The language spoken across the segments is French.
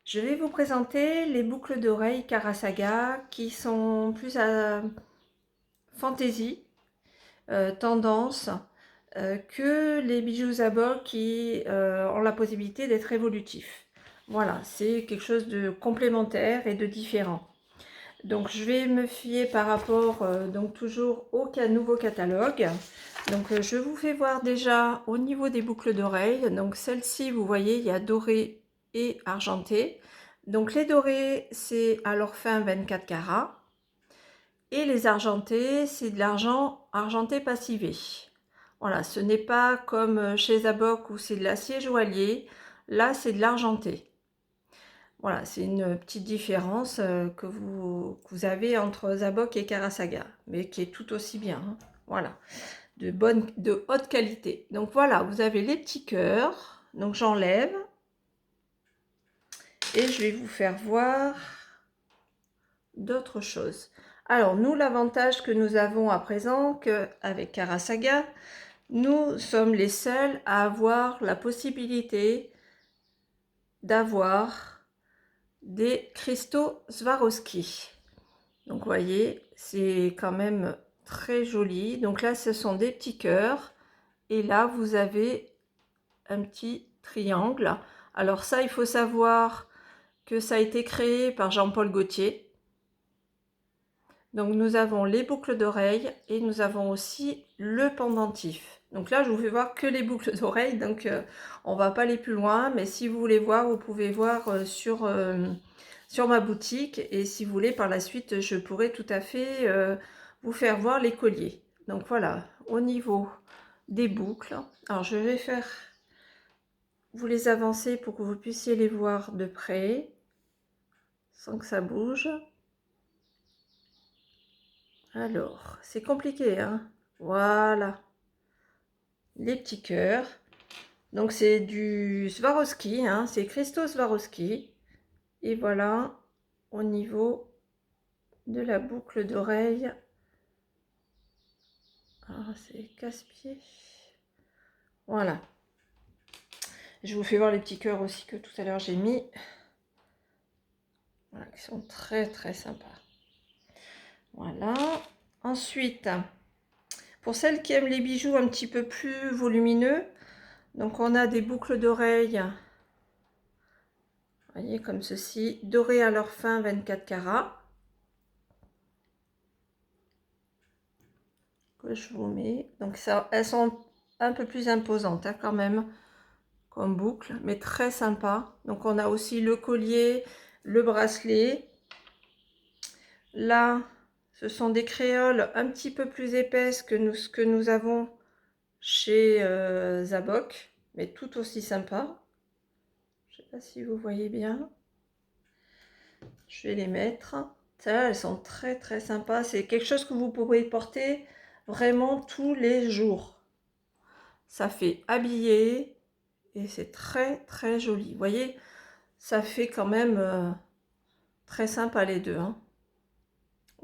Je vais vous présenter les boucles d'oreilles Karasaga qui sont plus à fantaisie, tendance, que les bijoux Zabok qui ont la possibilité d'être évolutifs. Voilà, c'est quelque chose de complémentaire et de différent. Donc je vais me fier par rapport donc toujours au nouveau catalogue. Donc je vous fais voir déjà au niveau des boucles d'oreilles. Donc celle-ci, vous voyez, il y a doré et argenté. Donc les dorés, c'est à leur fin 24 carats. Et les argentés, c'est de l'argent argenté passivé. Voilà, ce n'est pas comme chez Zabok où c'est de l'acier joaillier. Là, c'est de l'argenté. Voilà, c'est une petite différence que vous avez entre Zabok et Karasaga, mais qui est tout aussi bien. Hein. Voilà, de haute qualité. Donc voilà, vous avez les petits cœurs. Donc j'enlève et je vais vous faire voir d'autres choses. Alors nous, l'avantage que nous avons à présent, qu'avec Karasaga, nous sommes les seuls à avoir la possibilité d'avoir des cristaux Swarovski. Donc vous voyez, c'est quand même très joli. Donc là, ce sont des petits cœurs. Et là, vous avez un petit triangle. Alors ça, il faut savoir que ça a été créé par Jean-Paul Gaultier. Donc nous avons les boucles d'oreilles et nous avons aussi le pendentif. Donc là, je vous fais voir que les boucles d'oreilles. Donc on va pas aller plus loin. Mais si vous voulez voir, vous pouvez voir sur ma boutique, et si vous voulez par la suite je pourrais tout à fait vous faire voir les colliers. Donc voilà, au niveau des boucles, alors je vais faire vous les avancer pour que vous puissiez les voir de près sans que ça bouge. Alors c'est compliqué, hein. Voilà, les petits cœurs. Donc c'est du Swarovski, hein, c'est Christo Swarovski. Et voilà au niveau de la boucle d'oreille. Ah, c'est casse-pied. Voilà. Je vous fais voir les petits cœurs aussi que tout à l'heure j'ai mis. Voilà, qui sont très très sympas. Voilà. Ensuite, pour celles qui aiment les bijoux un petit peu plus volumineux, donc on a des boucles d'oreilles. Vous voyez, comme ceci, dorées à leur fin 24 carats. Que je vous mets. Donc ça, elles sont un peu plus imposantes hein, quand même, comme boucle, mais très sympa. Donc on a aussi le collier, le bracelet. Là, ce sont des créoles un petit peu plus épaisses que ce que nous avons chez Zabok, mais tout aussi sympa. Je ne sais pas si vous voyez bien. Je vais les mettre. Ça, elles sont très très sympas. C'est quelque chose que vous pourrez porter vraiment tous les jours. Ça fait habiller et c'est très très joli. Vous voyez, ça fait quand même très sympa les deux. Hein.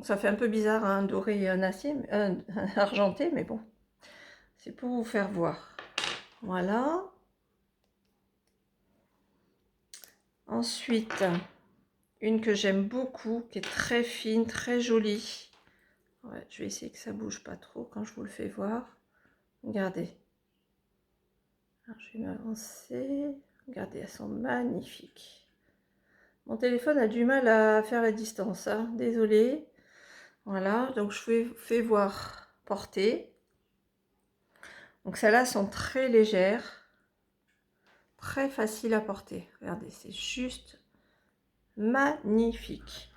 Ça fait un peu bizarre un doré et un acier, un argenté, mais bon, c'est pour vous faire voir. Voilà. Ensuite, une que j'aime beaucoup, qui est très fine, très jolie. Ouais, je vais essayer que ça bouge pas trop quand je vous le fais voir. Regardez. Alors, je vais m'avancer. Regardez, elles sont magnifiques. Mon téléphone a du mal à faire la distance, hein. Désolée. Voilà, donc je vous fais voir porter. Donc celles-là sont très légères, très faciles à porter. Regardez, c'est juste magnifique.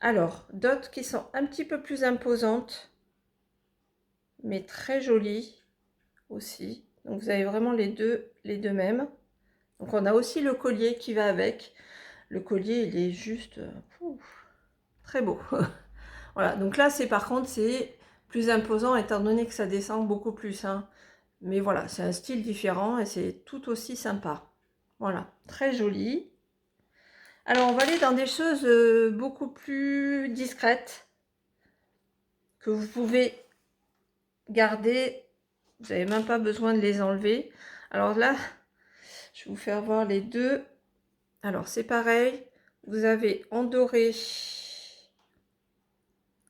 Alors, d'autres qui sont un petit peu plus imposantes, mais très jolies aussi. Donc vous avez vraiment les deux mêmes. Donc on a aussi le collier qui va avec. Le collier, il est juste très beau. Voilà, donc là, c'est par contre, c'est plus imposant étant donné que ça descend beaucoup plus. Hein. Mais voilà, c'est un style différent et c'est tout aussi sympa. Voilà, très joli. Alors, on va aller dans des choses beaucoup plus discrètes que vous pouvez garder. Vous n'avez même pas besoin de les enlever. Alors là, je vais vous faire voir les deux Alors c'est pareil, vous avez en doré,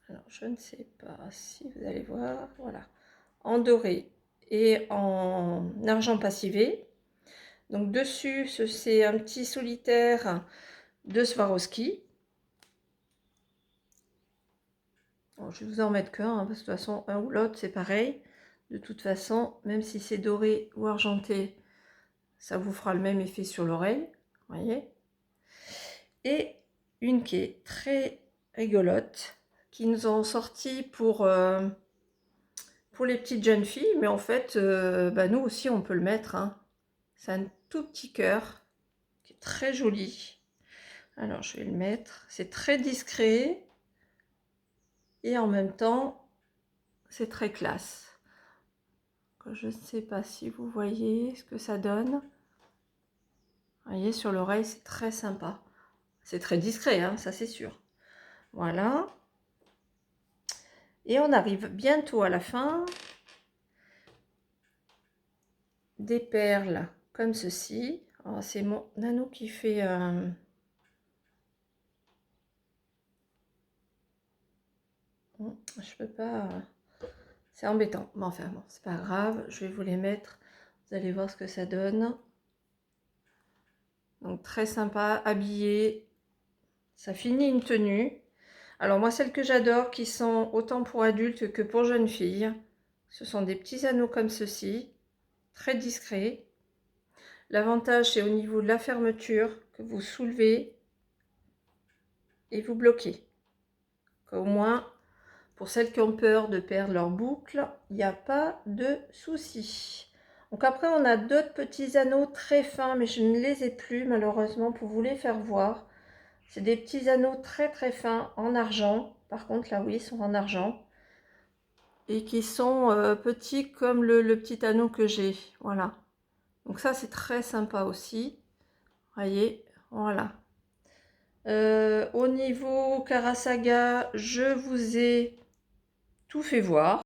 alors je ne sais pas si vous allez voir, voilà, en doré et en argent passivé. Donc dessus, c'est un petit solitaire de Swarovski. Bon, je vais vous en mettre qu'un, hein, parce que de toute façon, un ou l'autre, c'est pareil. De toute façon, même si c'est doré ou argenté, ça vous fera le même effet sur l'oreille, voyez. Et une qui est très rigolote, qui nous ont sorti pour les petites jeunes filles, mais en fait, bah, nous aussi, on peut le mettre, hein. C'est un tout petit cœur, qui est très joli. Alors, je vais le mettre. C'est très discret. Et en même temps, c'est très classe. Je ne sais pas si vous voyez ce que ça donne. Vous voyez, sur l'oreille, c'est très sympa. C'est très discret, hein, ça c'est sûr. Voilà. Et on arrive bientôt à la fin. Des perles comme ceci. C'est mon nano qui fait... Je peux pas... C'est embêtant. Mais enfin bon, c'est pas grave. Je vais vous les mettre. Vous allez voir ce que ça donne. Donc très sympa, habillé. Ça finit une tenue. Alors moi, celles que j'adore, qui sont autant pour adultes que pour jeunes filles, ce sont des petits anneaux comme ceci, très discrets. L'avantage, c'est au niveau de la fermeture, que vous soulevez et vous bloquez. Au moins, pour celles qui ont peur de perdre leur boucle, il n'y a pas de souci. Donc après, on a d'autres petits anneaux très fins, mais je ne les ai plus malheureusement pour vous les faire voir. C'est des petits anneaux très très fins en argent. Par contre, là oui, ils sont en argent. Et qui sont petits comme le petit anneau que j'ai. Voilà. Donc ça, c'est très sympa aussi. Voyez, voilà. Au niveau Karasaga, je vous ai tout fait voir.